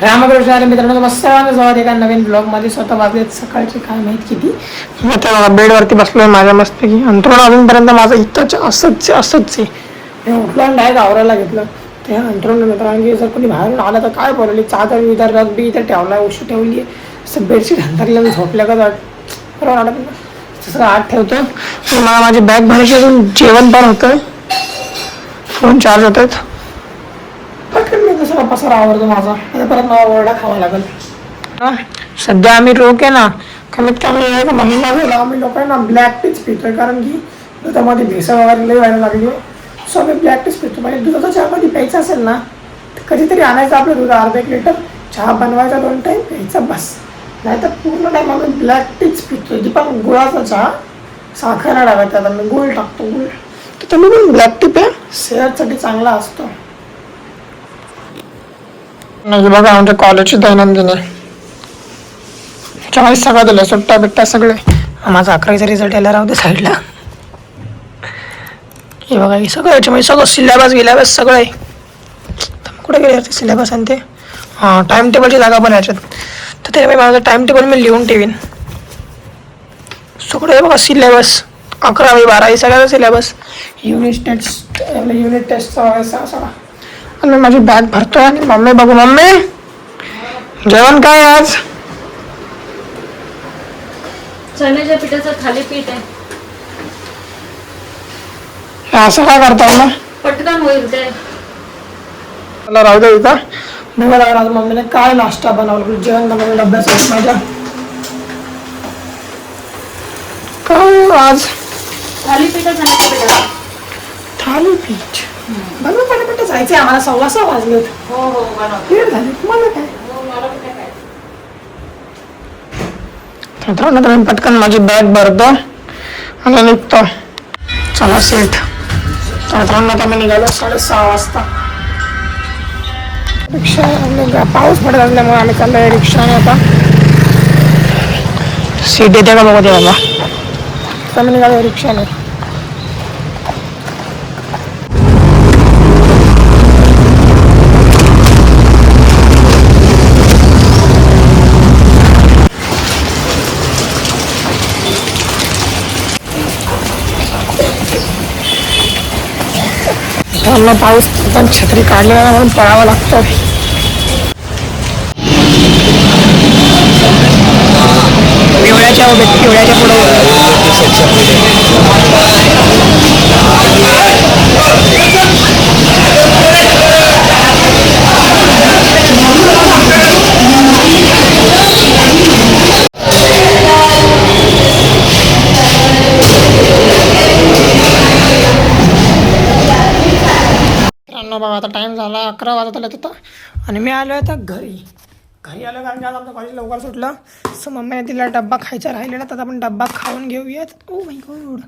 रामकृष्ण हरी मित्रांनो, मस्त स्वागत एका नवीन ब्लॉग मध्ये. स्वतः वाजलेत सकाळचे काय माहित किती. मी आता बेडवरती बसलोय माझ्या मस्तपैकी. अंथरुण अजूनपर्यंत माझं इथंच असंच आहे. मी उठलो आणि डायरेक्ट आवरायला घेतलं. ते अंथरुण मित्रांनो, जर कोणी बाहेरून आलं तर काय बोलली. चादर विदर रग बी इथं ठेवला, उशी ठेवली आहे. असं बेडशीट अंथरलं झोपल्या का बरोबर आलं. तसं आत ठेवतो. मला माझी बॅग भरायची, अजून जेवण पण होतं, फोन चार्ज होत आहेत. दुसरा पसारा आवडतो माझा. आता परत मला ओरडा खावा लागेल. सध्या आम्ही रोक आहे ना, कमीत कमी एक महिना झाला आम्ही लोक आहे ना ब्लॅक टीच पितोय. कारण की दुधामध्ये भेसळ वगैरे लई व्हायला लागली. सो आम्ही ब्लॅक टीच पितो. म्हणजे दुधाचा चहामध्ये प्यायचा असेल ना तर कधीतरी आणायचं आपलं दूध, अर्धा 1 लिटर. चहा बनवायचा 2 टाईम, प्यायचा बस. नाही तर पूर्ण टाईम आम्ही ब्लॅक टीच पितोय. ती पण गुळाचा चहा, साखर नाही टाकायचं. त्यात आम्ही गुळ टाकतो. गुळ तर तुम्ही पण ब्लॅक टी प्या, सेहतसाठी चांगला असतो. नाही बघा आमच्या कॉलेजची दैनंदिनी 40 सगळं दिलं, सुट्ट्या बिट्ट्या सगळे. माझा 11वीचा रिझल्ट यायला राहू दे साईडला. हे बघा हे सगळं याच्यामध्ये सगळं सिलेबस सगळं आहे. कुठे गेले याचे सिलेबस आणि ते टाइम टेबलची जागा पण याच्यात. तर ते माझं टाइम टेबल मी लिहून ठेवीन. सगळं आहे बघा सिलेबस. 11वी 12वी सगळ्याचा सिलेबस, युनिट टेस्टचा वगैरे सगळा. आणि माझी बॅग भरतोय आणि मम्मी बघू. मम्मी जेवण काय आज? चण्याच्या पिठाचं थालीपीठ आहे. असं काय करता ना, पटकन होईल ते. मला राहू दे इथं. बघा लागला आज मम्मीने काय नाश्ता बनवलं, जेवण बनवलं डब्यासाठी माझ्या. काय आज थालीपीठ थालीपीठ बनवून पटापट जायचे. आम्हाला 6:15 वाजले. हो हो बनव. वेळ झाली मला काय. हो मला पण काय. मित्रांनो तर मी पटकन माझी बॅग भरतो आणि निघतो. चला सेट. तर मित्रांनो आता मी निघालो 6:30 वाजता. रिक्षा पाऊस पडत असल्यामुळे आम्ही चाललोय रिक्षाने. आता सीट येते का बघू दे बाबा. आता मी निघालो रिक्षाने. पाऊस पण छत्री काढलेला म्हणून पळावं लागतं. पिवळ्याच्या पुढे बघा. आता टाइम झाला 11 वाजत आला तिथं. आणि मी आलो आता घरी आलो कारण की आज आमचं कॉलेज लवकर सुटलं. सो मम्मीने तिला डब्बा खायचा राहिलेला, तर आपण डब्बा खाऊन घेऊयात. Oh my God.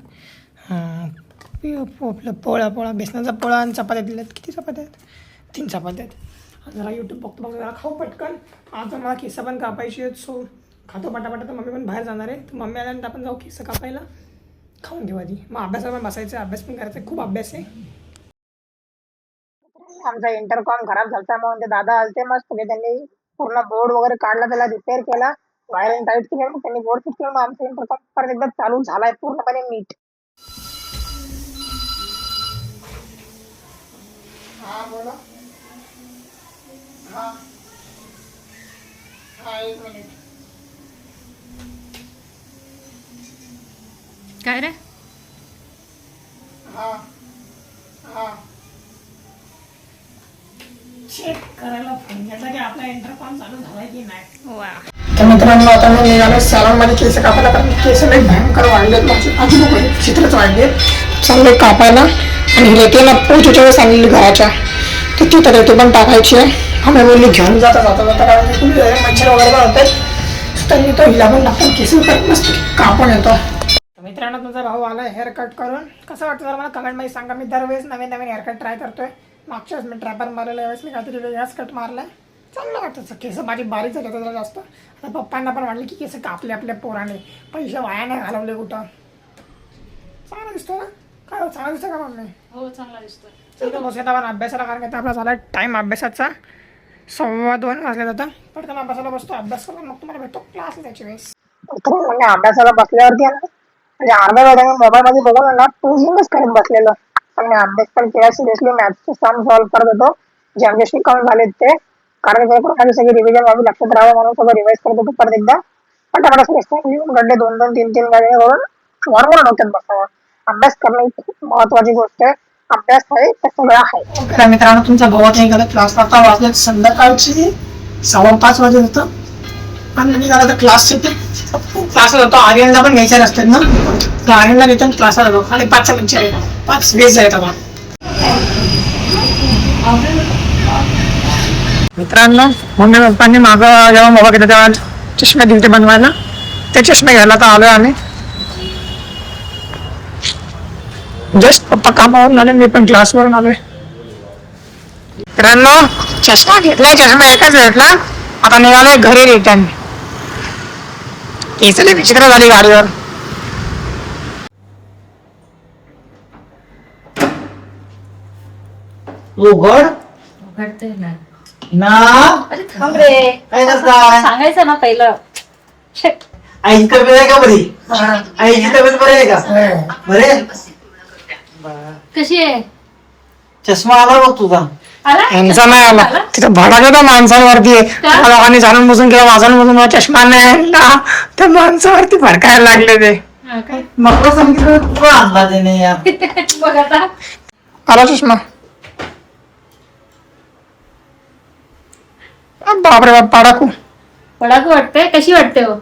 आपलं पोळा बेसनाचा पोळा आणि चपात्या दिल्यात. किती चपात्या आहेत? 3 चपात्या आहेत. जरा यूट्यूब बघतो जरा खाऊ पटकन. आज मला केस पण कापायची आहेत. सो खातो पटापट. तर मम्मी पण बाहेर जाणार आहे. तर मम्मी आल्यानंतर आपण जाऊ केस कापायला. खाऊन घेऊ आधी. मग अभ्यासाला पण बसायचं. अभ्यास पण करायचा. खूप अभ्यास आहे. आमचा इंटरकॉम खराब झाला म्हणून ते दादा आलते मस्त. त्यांनी पूर्ण बोर्ड वगैरे काढला, त्याला रिपेअर केला, वायरिंग टाईट केली. मग त्यांनी बोर्ड फिट केला. मग आमचा इंटरकॉम परत एकदा चालू झालाय पूर्णपणे नीट. हा बोला. हा 1 मिनिट. काय रे? हा चेक करायला फोन घ्यायचा की आपला इंटरकॉम चालू झालाय की नाही. वा. तर मित्रांनो आता मी निघालो सॅलॉनमध्ये केस कापायला. कारण केस लई भयंकर वाढलेत माझे. अजून नको चित्रच वाढलेत. चांगले कापायला. आणि रेतीला पोचच्या वेळेस आणलेली घराच्या, तर तिथं रेती पण टाकायची आहे. आम्ही बोलली घेऊन जाता कारण मच्छर वगैरे पण होतात. त्यांनी तो हिला पण टाकून केस मस्त कापून येतो. मित्रांनो तुमचा भाऊ आला हेअर कट करून. कसं वाटतं जरा मला कमेंटमध्ये सांगा. मी दरवेळेस नवीन हेअरकट ट्राय करतोय. मागच्या वेळेस मी ट्रॅपर मारलेला, यावेळेस मी काहीतरी वेगळाच कट मारलाय. चांगलं वाटतं. केस माझी बारीक झाली जरा जास्त. आता पप्पांना पण वाटलं की केस कापले आपल्या पोराने, पैसे वाया नाही घालवले कुठं. चांगला दिसतो ना? काय चांगला दिसतो का मम्मी? हो चांगला दिसतोय. चल तर बसूया आपण अभ्यासाला. कारण की आपला झाला टाईम अभ्यासाचा. 2:15 वाजले आता. पटकन अभ्यासाला बसतो, अभ्यास करून मग तुम्हाला भेटतो क्लासला त्याच्या वेळेस. म्हणजे अभ्यासाला बसल्यावरती आहे ना, म्हणजे अर्धा वेळ मोबाईलमध्ये बघून ना पूर्णच करत बसलेलं. आणि अभ्यास पण केला सिरियसली. मॅथ्सचे सम सॉल्व्ह करत होतो जे आमचे शिकवून झालेत ते. कारण माझी सगळी रिव्हिजन माझी लक्षात राहावं म्हणून सगळं रिवाईज करत होतो परत एकदा. पटापट गड्डे 2-2, 3-3 गड्डे करून वरवर डोक्यात बसावं. अभ्यास करणं ही खूप महत्वाची गोष्ट आहे. अभ्यास आहे तर सगळं आहे. तर मित्रांनो, तुमचा भावात नाही गेला क्लासला. आता वाजले संध्याकाळची 5:15 वाजत होतं. आणि निघाला तर क्लास क्लासला जातो. आर्यनला पण घ्यायचे नसतात ना, तर आर्यनला घेतो क्लासला जातो. आणि 5चा लेक्चर आहे, 5:20 आहेत आता. मित्रांनो, मम्मी पप्पांनी मागं जेव्हा मोबाईल घेतला तेव्हा चष्मे दिले बनवायला. ते चष्मे घ्यायला तर आलोय आम्ही. जस्ट पप्पा कामावरून आले, मी पण क्लासवरून आलोय. मित्रांनो, चष्मा घेतलाय, चष्मा एकच घेतला. आता निघालोय घरी रिटर्न. केसली विचित्र झाली गाडीवर. उघडते ना. अरे थांब रे, सांगायचं ना पहिलं. आईची तब्येत आहे का बरी? आईची तब्येत बरी आहे का? बरे. कशी आहे? चष्मा आला बघ तुझा. यांचा नाही आला, तिथं भाडा घेता माणसांवरती. लोकांनी जाणून बसून किंवा माझं बसून चष्मा नाही आणला, त्या माणसावरती भडकायला लागले ते. मला सांगितलं तुला आणला त्याने यार. बघ आता आला चष्मा. बापरे बाप, पाडाकू. पडाकू वाटते. कशी वाटते हो?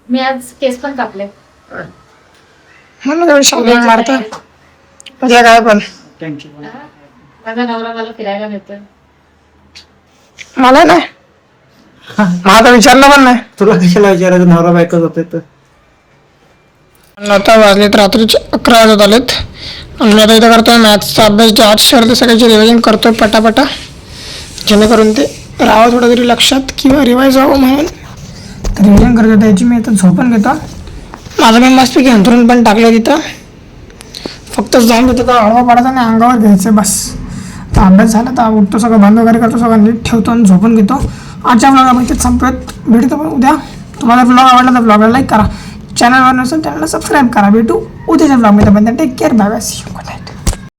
मी आज केस पण कापले. म्हणून शाळेत मारता म्हणजे काय पण. माझा नवरा मला फिरायला नेतोय. मला नाही, माझा विचारलं पण नाही. तुला कशाला विचारायचं, नवरा बायकोच होते तर. आता वाजलेत रात्रीचे 11 वाजत आलेत. आणि मी आता इथं करतोय मॅथ्सचा अभ्यास. जे आज शर्त सगळ्याची रिव्हिजन करतोय पटापटा, जेणेकरून ते राहावं थोडं तरी लक्षात किंवा रिवाईज व्हावं म्हणून. तर रिव्हिजन करत होतं याची. मी इथं झोपून घेतो. माझं मी मस्तपैकी अंथरून पण टाकलं तिथं. फक्त जाऊन तिथं आडवा पाडायचा आणि अंगावर घ्यायचं बस. तर अभ्यास झाला तर उठतो, सगळं बंद वगैरे करतो, सगळं नीट ठेवतो आणि झोपून घेतो. आजच्या ब्लॉग आपण इथेच संपत. भेटतो पण उद्या. तुम्हाला ब्लॉग आवडला तर ब्लॉगला लाईक करा, चॅनलवर नसेल चॅनलला सबस्क्राईब करा. भेटू उद्याच्या ब्लॉगमध्ये. Take care, bye bye, see you, good night.